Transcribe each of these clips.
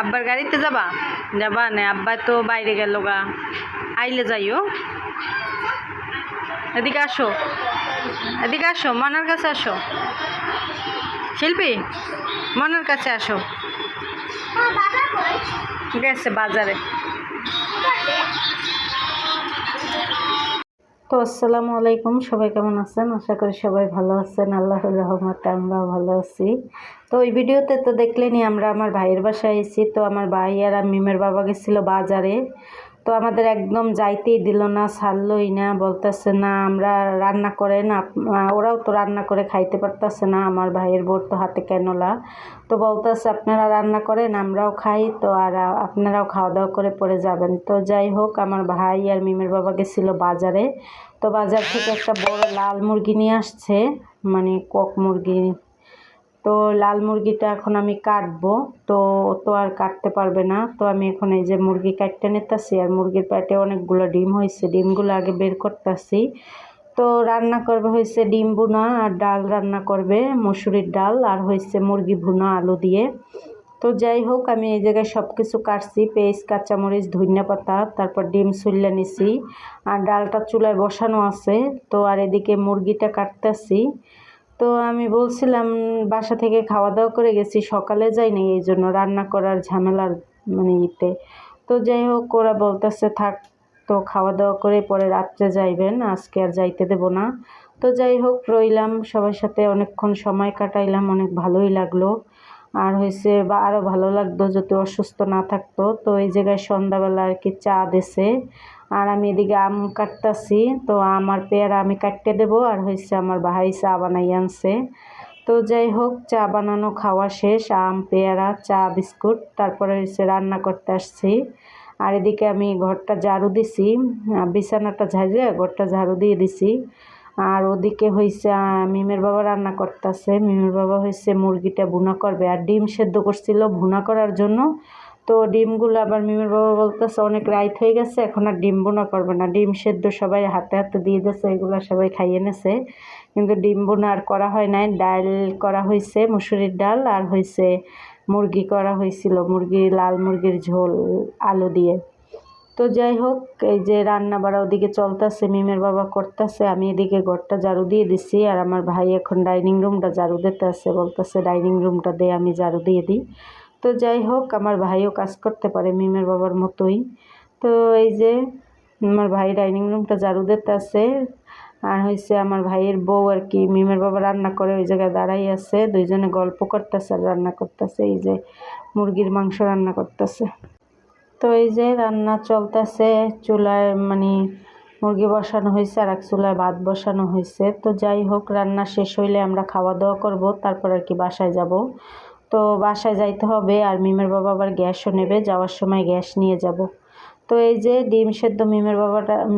আব্বার গাড়িতে যাবা যাবা না? আব্বা তো বাইরে গেল গা, আইলে যাইও। এদিকে আসো, এদিকে আসো, মনার কাছে আসো। শিল্পী, মনার কাছে আসো। গেছে বাজারে। তো আসসালামু আলাইকুম, সবাই কেমন আছেন? আশা করি সবাই ভালো আছেন। আল্লাহর রহমতে আমরাও ভালো আছি। তো এই ভিডিওতে তো দেখলেনি আমরা আমার ভাইয়ের বাসায় এসেছি। তো আমার ভাই আর মিমের বাবা গেছিলো বাজারে। তো আমাদের একদম যাইতেই দিল না, ছাড়লই না, বলতেছে না আমরা রান্না করেন। ওরাও তো রান্না করে খাইতে পারতেছে না, আমার ভাইয়ের বোর তো হাতে ক্যানোলা। তো বলতেছে আপনারা রান্না করেন, আমরাও খাই, তো আর আপনারাও খাওয়া দাওয়া করে পরে যাবেন। তো যাই হোক, আমার ভাই আর মিমের বাবা গেছিলো বাজারে। তো বাজার থেকে একটা বড় লাল মুরগি নিয়ে আসছে, মানে কক মুরগি। তো লাল মুরগিটা এখন আমি কাটবো, তো তো আর কাটতে পারবে না। তো আমি এখন এই যে মুরগি কাটতে নিতেছি, আর মুরগির পেটে অনেকগুলো ডিম হয়েছে, ডিমগুলো আগে বের করতেছি। তো রান্না করবে হয়েছে ডিম ভুনা, আর ডাল রান্না করবে মসুরির ডাল, আর হয়েছে মুরগি ভুনা আলু দিয়ে। তো যাই হোক, আমি এই জায়গায় সব কিছু কাটছি, পেঁয়াজ, কাঁচামরিচ, ধনিয়া পাতা, তারপর ডিম ছুলে নিছি, আর ডালটা চুলায় বসানো আছে। তো আর এদিকে মুরগিটা কাটতেছি। তো আমি বলছিলাম বাসা থেকে খাওয়া দাওয়া করে গেছি, সকালে যাইনি, এই জন্য রান্না করার ঝামেলার মানে ইতে। তো যাই হোক, ওরা বলতেছে থাক, তো খাওয়া দাওয়া করে পরে রাত্রে যাইবেন, আজকে আর যাইতে দেব না। তো যাই হোক, রইলাম সবার সাথে অনেকক্ষণ সময় কাটাইলাম, অনেক ভালোই লাগলো। আর হয়েছে বা আরও ভালো লাগতো যদি অসুস্থ না থাকতো। তো এই জায়গায় সন্ধ্যাবেলা আর কি চা দিছে, আর আমি এদিকে আম কাটতাছি। তো আমার পেয়ারা আমি কাটতে দেবো, আর হয়েছে আমার ভাই চা বানাই আনছে। তো যাই হোক, চা বানানো খাওয়া শেষ, আম, পেয়ারা, চা, বিস্কুট, তারপরে হয়েছে রান্না করতে আসছি। আর এদিকে আমি ঘরটা ঝাড়ু দিছি, বিছানাটা ঝাড়িয়ে ঘরটা ঝাড়ু দিয়ে দিছি। আর ওদিকে হয়েছে মিমের বাবা রান্না করতেছে, মিমের বাবা হয়েছে মুরগিটা ভুনা করবে, আর ডিম সেদ্ধ করছিল ভুনা করার জন্য। তো ডিমগুলো আবার মিমের বাবা বলতেছে অনেক রাইত হয়ে গেছে, এখন আর ডিম ভুনা করবে না, ডিম সেদ্ধ সবাই হাতে হাতে দিয়ে দিয়েছে, এগুলো সবাই খাইয়ে নেছে, কিন্তু ডিম ভুনা আর করা হয় নাই। ডাল করা হয়েছে, মুসুরির ডাল, আর হয়েছে মুরগি করা হয়েছিল, লাল মুরগির ঝোল আলু দিয়ে। তো যাই হোক, এই যে রান্না বাড়া ওদিকে চলতেছে, মিমের বাবা করতেছে, আমি এদিকে ঘরটা ঝাড়ু দিয়ে দিছি, আর আমার ভাই এখন ডাইনিং রুমটা ঝাড়ু দিতে আছে, বলতেছে ডাইনিং রুমটা দিয়ে আমি ঝাড়ু দিয়ে দিই। তো যাই হোক, আমার ভাইও কাজ করতে পারে মিমের বাবার মতোই। তো এই যে আমার ভাই ডাইনিং রুমটা ঝাড়ু দিতে আছে, আর হয়েছে আমার ভাইয়ের বউ আর কি মিমের বাবা রান্না করে ওই জায়গায় দাঁড়াই আছে, দুইজনে গল্প করতেছে আর রান্না করতেছে। এই যে মুরগির মাংস রান্না করতেছে। তো এই যে রান্না চলতেছে, চুলায় মানে মুরগি বসানো হয়েছে, আর এক চুলায় ভাত বসানো হয়েছে। তো যাই হোক, রান্না শেষ হইলে আমরা খাওয়া দাওয়া করব, তারপর আর কি বাসায় যাব। তো বাসায় যাইতে হবে, আর মিমের বাবা আবার গ্যাসও নেবে, যাওয়ার সময় গ্যাস নিয়ে যাব। তো এই যে ডিম সেদ্ধ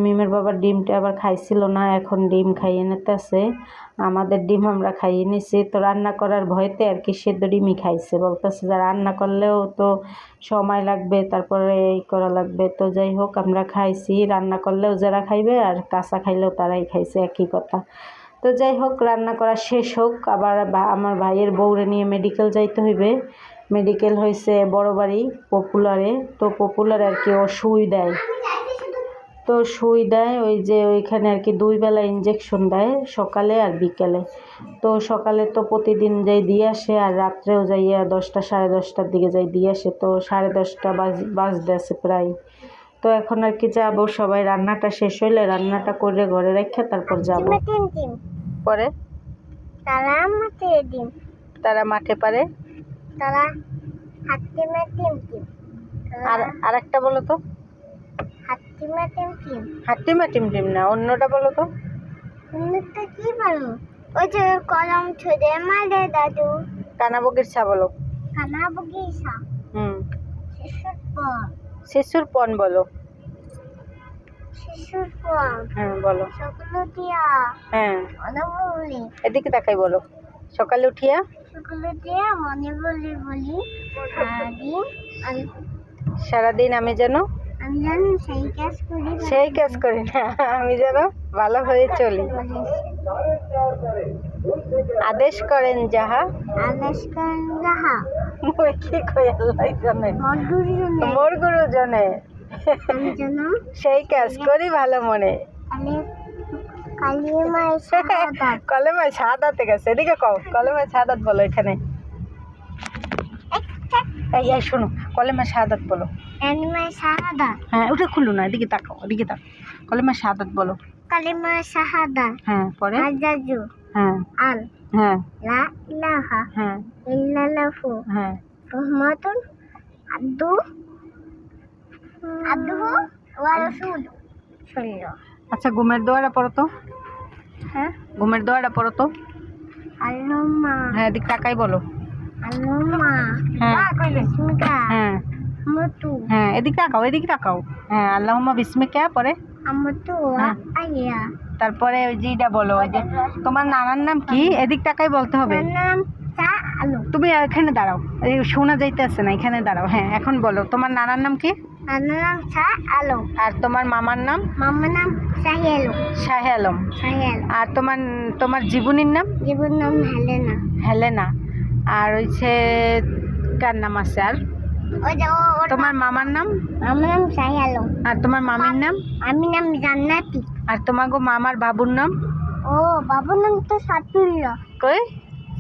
মিমের বাবার ডিমটা আবার খাইছিল না, এখন ডিম খাইয়ে নিতেছে। আমাদের ডিম আমরা খাইয়ে নিছি, তো রান্না করার ভয়তে আর কি সেদ্ধ ডিমই খাইছে, বলতেছে যে রান্না করলেও তো সময় লাগবে, তারপরে এই করা লাগবে। তো যাই হোক, আমরা খাইছি, রান্না করলেও যারা খাইবে আর কাঁচা খাইলেও তারাই খাইছে, একই কথা। তো যাই হোক, রান্না করা শেষ হোক, আবার আমার ভাইয়ের বউরে নিয়ে মেডিকেল যাইতে হইবে। মেডিকেল হয়েছে বড় বাড়ি পপুলারে। তো পপুলারে আর কি ও সুই দেয়, তো সুই দেয় ওই যে ওইখানে আর কি 2 বেলা ইঞ্জেকশন দেয়, সকালে আর বিকেলে। তো সকালে তো প্রতিদিন যাই দিয়ে আসে, আর রাত্রেও যাইয়া 10টা 10:30টার দিকে যাই দিয়ে আসে। তো 10:30 বাজতে আছে প্রায়। তো এখন আর কি যাবো, সবাই রান্নাটা শেষ হইলে রান্নাটা করে ঘরে রেখে তারপর যাব। পরে তারা মাঠে পারে, আর একটা বলো তো, হাট্টিমা টিম টিম না, অন্যটা বলো তো। কি বলো? ওই যে কলম ছুঁড়ে মারে দাদু। কানাবগিরছা বলো। কানাবগিরছা। শিশুর পণ বলো। শিশুর পণ। হ্যাঁ বলো। সকালুটিয়া। হ্যাঁ। মনে বলি। এদিকে তাকাই বলো। সকালে উঠিয়া মনে বলি সারাদিন আমি যেন সেই কাজ করি না, আমি যেন ভালো হয়ে চলি। আদেশ করেন যাহা আলাস্কান রাহা ওই কি কই আল্লাহ জানে মোর গুরু জানে আমি জানো সেই কাজ করি ভালো মনে আমি কালিমায় শাহাদাত কলেমায় শাহাদাতে গেছে এদিকে কও কলেমায় শাহাদাত বলো এখানে এই শোনো কলেমায় শাহাদাত বলো কালিমায় শাহাদাত হ্যাঁ ওটা খুললো না এদিকে তাকাও কলেমায় শাহাদাত বলো কালিমায় শাহাদাত হ্যাঁ পরে আজাজু হ্যাঁ আল হ্যাঁ লা ইলাহা হ্যাঁ ইল্লাল্লাহু হ্যাঁ মুহাম্মাদুন আব্দুহু ওয়া রাসূলুহু সাল্লাল্লাহু আচ্ছা ঘুমের দোয়াটা পড়ো তো হ্যাঁ ঘুমের দোয়াটা পড়ো তো আল্লাহুম্মা হ্যাঁ এদিক তাকাই বলো আল্লাহুম্মা হ্যাঁ বিসমিকা হ্যাঁ আমতু হ্যাঁ এদিক তাকাও হ্যাঁ আল্লাহুম্মা বিসমিকা পরে আমতু হ্যাঁ। আইয়া তারপরে ওই যেটা বলো ওই যে তোমার নানার নাম কি এদিক তাকাই বলতে হবে নাম চা আলু তুমি এখানে দাঁড়াও এই শোনা যাইতেছে না এখানে দাঁড়াও হ্যাঁ এখন বলো তোমার নানার নাম কি নাম চা আলু আর তোমার মামার নাম মামার নাম সাহেলু শাহে আলম সাহেল আর তোমার জীবনীর নাম জীবন নাম হেলেনা হেলেনা আর হচ্ছে কার নাম আছে আর ওই যে তোমার মামার নাম আমার নাম সাহেলু আর তোমার মামির নাম আমি নাম জান্নাতি আর তোমার মামার বাবুর নাম ও বাবুর নাম তো সাতুল্লাহ কই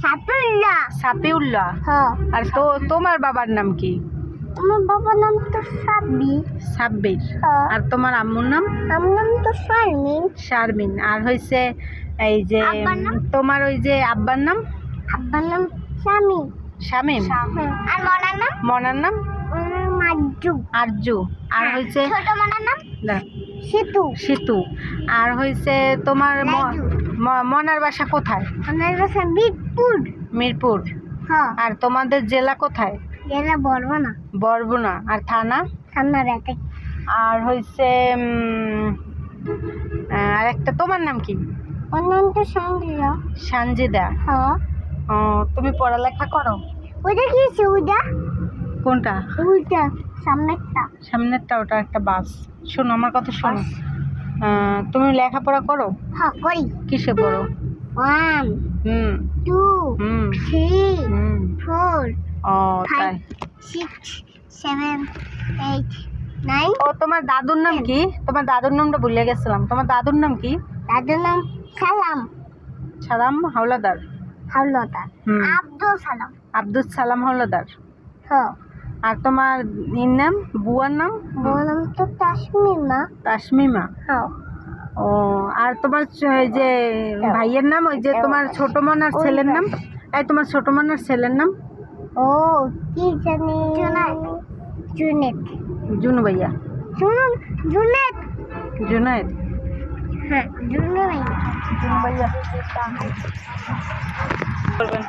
সাতুল্লাহ সাপিউল্লাহ হ্যাঁ আর তোমার বাবার নাম কি আমার বাবার নাম তো সাব্বির হ্যাঁ। আর তোমার আম্মুর নাম আমার নাম তো শারমিন শারমিন আর হইছে এই যে আব্বার নাম? তোমার ওই যে আব্বার নাম আব্বার নাম শামি শামিম আর মনার নাম মনার নাম মাজু আরজু আর হইছে ছোট মনার নাম না, সিতু সিতু আর হইছে তোমার লাইজু। মনার বাসা কোথায় আমার বাসা মিরপুর মিরপুর হ্যাঁ আর তোমাদের জেলা কোথায় জেলা বরবনা বরগুনা আর থানা রাতে আর হইছে আর একটা তোমার নাম কি ওর নাম তো সঙ্গীরা সানজিদা হ্যাঁ ও তুমি পড়ালেখা করো ওইটা কি ওইটা কোনটা ওইটা সামনেরটা সামনেরটা ওটা একটা বাস শোনো আমার কথা শোনো তুমি লেখাপড়া করো হ্যাঁ করি কিসে পড়ো 1 হুম 2 হুম 3 হুম 4 ও তাই 6 7 8 9 ও তোমার দাদুর নাম কি তোমার দাদুর নামটা ভুলে গেছিলাম তোমার দাদুর নাম কি দাদুর নাম সালাম সালাম হাওলাদার হাওলাদার হুম। আব্দুল সালাম আব্দুল সালাম হাওলাদার হ্যাঁ আর তোমার নাম বুয়ার নাম বউর নাম তো তাসমিমা তাসমিমা হ্যাঁ ও আর তোমার ওই যে ভাইয়ের নাম ওই যে তোমার ছোট মনার ছেলের নাম এই তোমার ছোট মনার ছেলের নাম ও কি জানি জুনেদ জুনু ভাইয়া শুনুন জুনেদ জুনায়েদ হ্যাঁ জুনেদ জুনু ভাইয়া করবেন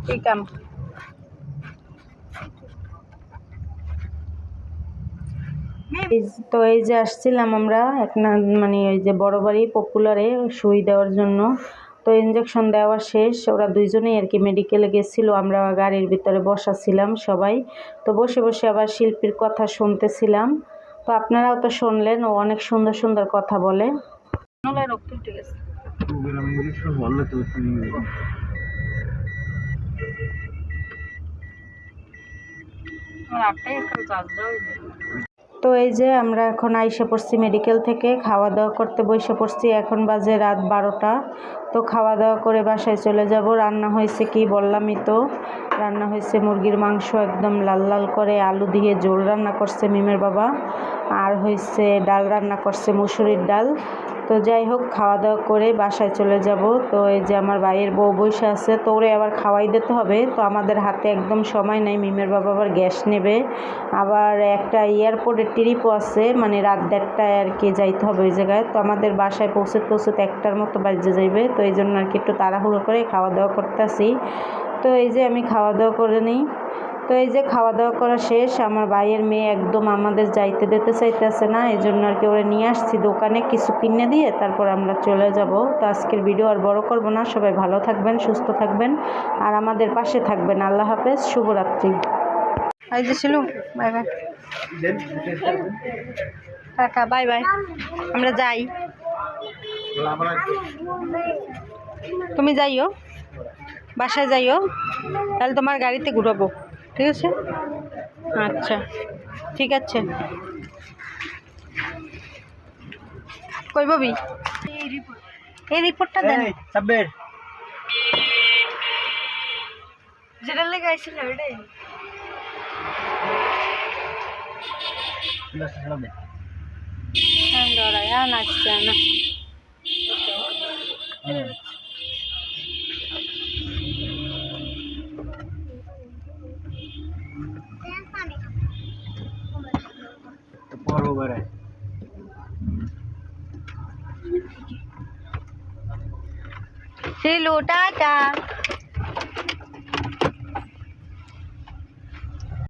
কি কাম তো এই যে আসছিলাম আমরা মানে ওই যে বড় বাড়ি পপুলারে সুই দেওয়ার জন্য তো ইঞ্জেকশন দেওয়া শেষ ওরা দুইজনেই আর কি মেডিকেলে গেছিলো আমরা গাড়ির ভিতরে বসা ছিলাম সবাই তো বসে বসে আবার শিল্পীর কথা শুনতেছিলাম তো আপনারাও তো শুনলেন ও অনেক সুন্দর সুন্দর কথা বলে রক্ত উঠে গেছে তো এই যে আমরা এখন আইসা পড়ছি মেডিকেল থেকে খাওয়া দাওয়া করতে বসে পড়ছি এখন বাজে রাত 12টা তো খাওয়া দাওয়া করে বাসায় চলে যাব রান্না হয়েছে কি বললামই তো রান্না হয়েছে মুরগির মাংস একদম লাল লাল করে আলু দিয়ে ঝোল রান্না করছে মিমের বাবা আর হয়েছে ডাল রান্না করছে মুসুরির ডাল তো যাই হোক খাওয়া দাওয়া করে বাসায় চলে যাব তো এই যে আমার ভাইয়ের বউ বসে আছে তো ওরে আবার খাওয়াই দিতে হবে তো আমাদের হাতে একদম সময় নাই মিমের বাবা আবার গ্যাস নেবে আবার একটা এয়ারপোর্টের ট্রিপও আছে মানে রাত 1:30টায় আর কি যাইতে হবে ওই জায়গায় তো আমাদের বাসায় পৌঁছতে 1টার মতো বাজে যাইবে তো এই জন্য আর কি একটু তাড়াহুড়ো করে খাওয়া দাওয়া করতেছি তো এই যে আমি খাওয়া দাওয়া করে নিই তো এই যে খাওয়া দাওয়া করা শেষ আমার ভাইয়ের মেয়ে একদম আমাদের যাইতে দিতে চাইতেছে না এই জন্য আর কি ওরা নিয়ে আসছি দোকানে কিছু কিনে দিয়ে তারপর আমরা চলে যাব তো আজকের ভিডিও আর বড় করব না সবাই ভালো থাকবেন সুস্থ থাকবেন আর আমাদের পাশে থাকবেন আল্লাহ হাফেজ শুভরাত্রি এই যে ছিল bye bye tata, bye bye, আমরা যাই। তুমি যাইও, বাসায় যাইও, তাহলে তোমার গাড়িতে ঘুরাবো, ঠিক আছে? আচ্ছা, ঠিক আছে। কই ববি, এই রিপোর্টটা দেন। সাব্বির যেটা লেগে আইছিল ওটাই। নাচছে না। পড়বো বেড়ে শিলু টাটা।